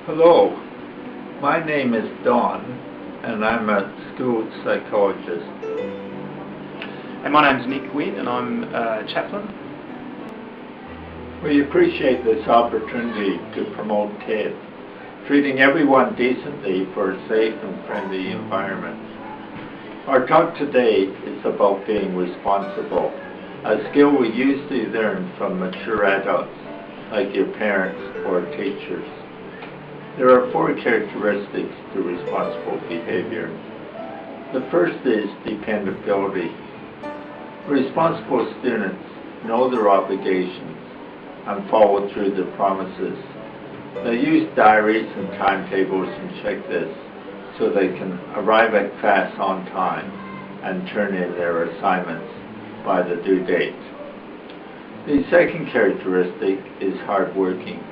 Hello, my name is Don and I'm a school psychologist. And my name's Nick Wynn and I'm a chaplain. We appreciate this opportunity to promote TED, treating everyone decently for a safe and friendly environment. Our talk today is about being responsible, a skill we usually learn from mature adults like your parents or teachers. There are 4 characteristics to responsible behavior. The first is dependability. Responsible students know their obligations and follow through their promises. They use diaries and timetables and checklists so they can arrive at class on time and turn in their assignments by the due date. The second characteristic is hardworking.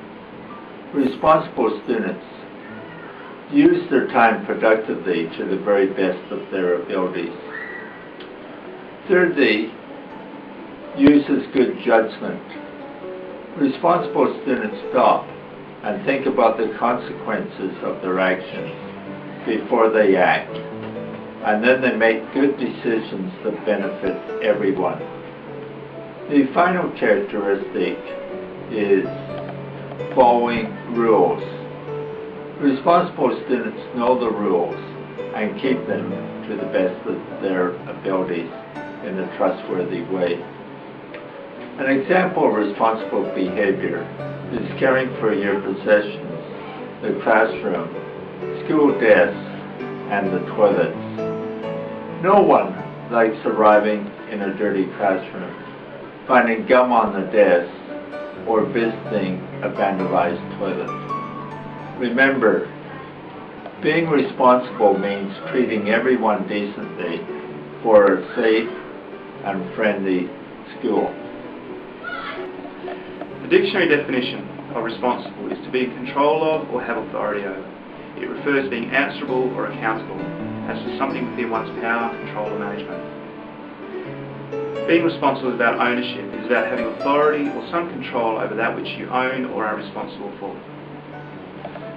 Responsible students use their time productively to the very best of their abilities. Thirdly, uses good judgment. Responsible students stop and think about the consequences of their actions before they act, and then they make good decisions that benefit everyone. The final characteristic is following rules. Responsible students know the rules and keep them to the best of their abilities in a trustworthy way. An example of responsible behavior is caring for your possessions, the classroom, school desks, and the toilets. No one likes arriving in a dirty classroom, finding gum on the desk, or visiting a vandalized toilet. Remember, being responsible means treating everyone decently for a safe and friendly school. The dictionary definition of responsible is to be in control of or have authority over. It refers to being answerable or accountable as to something within one's power, control or management. Being responsible is about ownership. It is about having authority or some control over that which you own or are responsible for.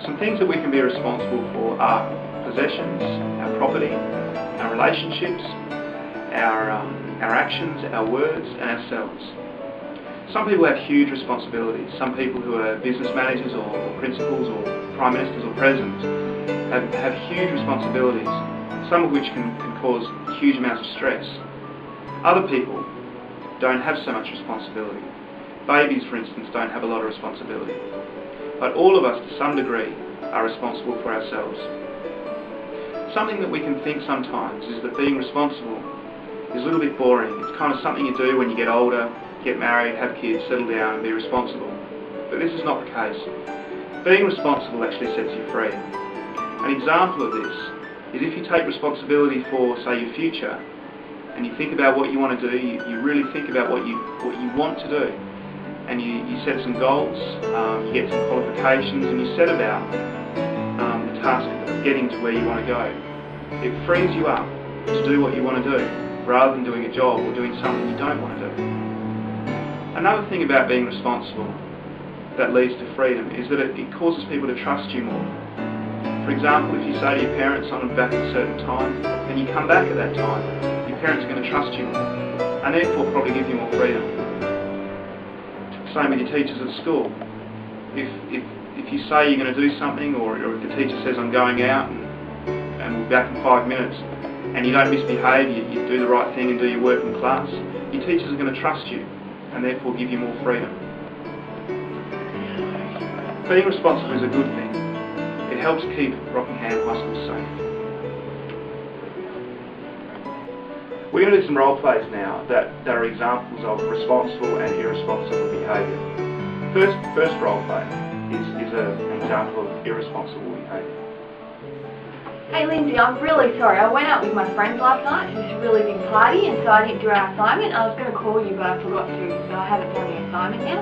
Some things that we can be responsible for are possessions, our property, our relationships, our actions, our words, and ourselves. Some people have huge responsibilities. Some people who are business managers or principals or prime ministers or presidents have huge responsibilities, some of which can cause huge amounts of stress. Other people don't have so much responsibility. Babies, for instance, don't have a lot of responsibility. But all of us, to some degree, are responsible for ourselves. Something that we can think sometimes is that being responsible is a little bit boring. It's kind of something you do when you get older, get married, have kids, settle down and be responsible. But this is not the case. Being responsible actually sets you free. An example of this is if you take responsibility for, say, your future, and you think about what you want to do, you really think about what you want to do, and you set some goals, you get some qualifications, and you set about the task of getting to where you want to go. It frees you up to do what you want to do, rather than doing a job or doing something you don't want to do. Another thing about being responsible that leads to freedom is that it causes people to trust you more. For example, if you say to your parents, I'm back at a certain time, and you come back at that time, your parents are going to trust you more, and therefore probably give you more freedom. Same with your teachers at school. If you say you're going to do something, or if the teacher says I'm going out and we'll be back in 5 minutes, and you don't misbehave, you do the right thing and do your work in class, your teachers are going to trust you, and therefore give you more freedom. Being responsible is a good thing. It helps keep Rockingham High School safe. We're going to do some role plays now that are examples of responsible and irresponsible behaviour. First role play is an example of irresponsible behaviour. Hey Lindsay, I'm really sorry. I went out with my friends last night to this really big party, and so I didn't do our assignment. I was going to call you, but I forgot to, so I haven't done the assignment yet.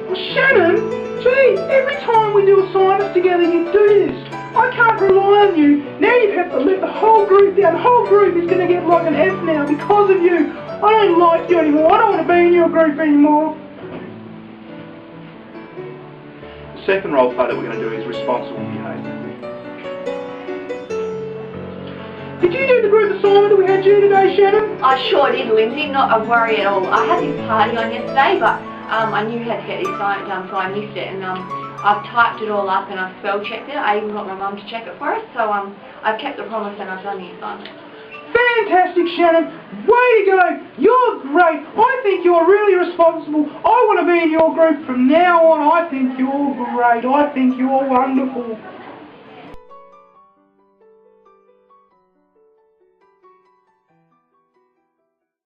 Well, Shannon, gee, every time we do assignments together you do this. I can't rely on you. Now you have to let the whole group down. The whole group is going to get like an F now because of you. I don't like you anymore. I don't want to be in your group anymore. The second role play that we're going to do is responsible behaviour. Did you do the group assignment that we had due today, Shannon? I sure did, Lindsay, not a worry at all. I had this party on yesterday, but I knew how to get this assignment done, so I missed it, and I've typed it all up and I've spell checked it. I even got my mum to check it for us, so I've kept the promise and I've done the assignment. Fantastic, Shannon. Way to go. You're great. I think you're really responsible. I want to be in your group from now on. I think you're great. I think you're wonderful.